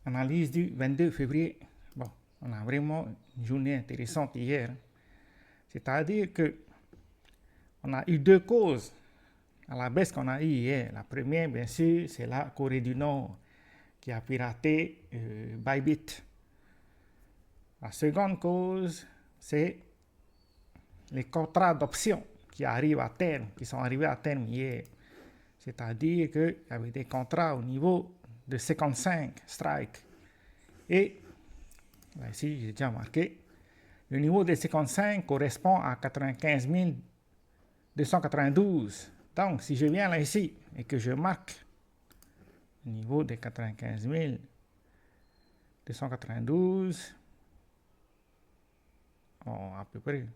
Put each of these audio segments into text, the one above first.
analyse du 22 février. Bon, on a vraiment une journée intéressante hier. C'est-à-dire que on a eu deux causes à la baisse qu'on a eue hier. La première, bien sûr, c'est la Corée du Nord qui a piraté Bybit. La seconde cause, c'est les contrats d'options qui arrivent à terme, qui sont arrivés à terme hier. C'est-à-dire qu'il y avait des contrats au niveau de 55 strikes. Et, là ici, j'ai déjà marqué, le niveau de 55 correspond à 95 292. Donc, si je viens là ici et que je marque le niveau de 95 292, à peu près,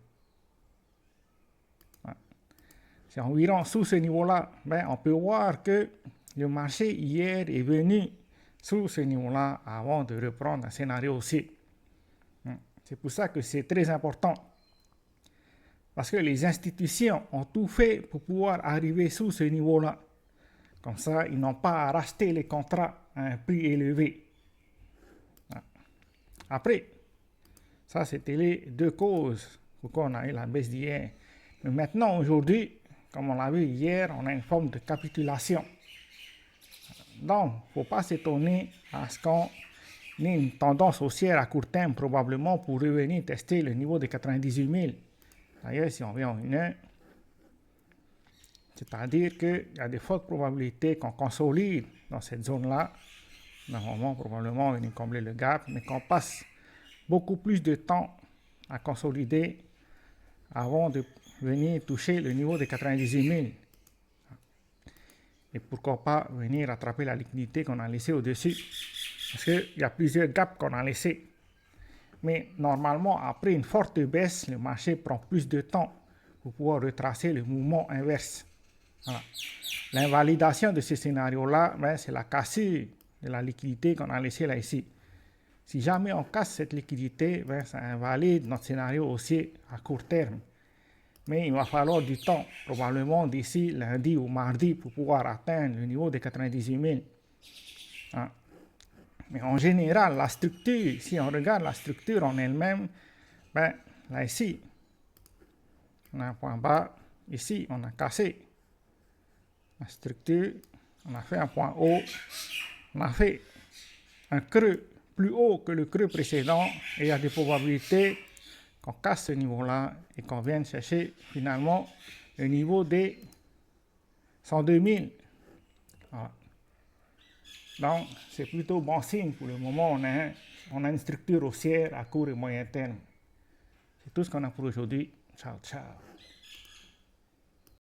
c'est environ sous ce niveau-là, ben, on peut voir que le marché hier est venu sous ce niveau-là avant de reprendre un scénario haussier. C'est pour ça que c'est très important. Parce que les institutions ont tout fait pour pouvoir arriver sous ce niveau-là. Comme ça, ils n'ont pas à racheter les contrats à un prix élevé. Après, ça c'était les deux causes pourquoi on a eu la baisse d'hier. Mais maintenant, aujourd'hui, comme on l'a vu hier, on a une forme de capitulation. Donc, il ne faut pas s'étonner à ce qu'on ait une tendance haussière à court terme, probablement pour revenir tester le niveau de 98 000. D'ailleurs, si on vient en une heure, c'est-à-dire qu'il y a de fortes probabilités qu'on consolide dans cette zone-là. Normalement, probablement, venir combler le gap, mais qu'on passe beaucoup plus de temps à consolider avant de venir toucher le niveau de 98 000. Et pourquoi pas venir rattraper la liquidité qu'on a laissée au-dessus. Parce qu'il y a plusieurs gaps qu'on a laissés. Mais normalement, après une forte baisse, le marché prend plus de temps pour pouvoir retracer le mouvement inverse. Voilà. L'invalidation de ce scénario-là, ben, c'est la cassure de la liquidité qu'on a laissée là ici. Si jamais on casse cette liquidité, ben, ça invalide notre scénario haussier à court terme. Mais il va falloir du temps, probablement d'ici lundi ou mardi, pour pouvoir atteindre le niveau de 98 000. Hein. Mais en général, la structure, si on regarde la structure en elle-même, ben, là ici, on a un point bas, ici, on a cassé la structure, on a fait un point haut, on a fait un creux plus haut que le creux précédent, et il y a des probabilités qu'on casse ce niveau-là et qu'on vienne chercher finalement le niveau des 102 000. Voilà. Donc, c'est plutôt bon signe pour le moment. On a une structure haussière à court et moyen terme. C'est tout ce qu'on a pour aujourd'hui. Ciao, ciao.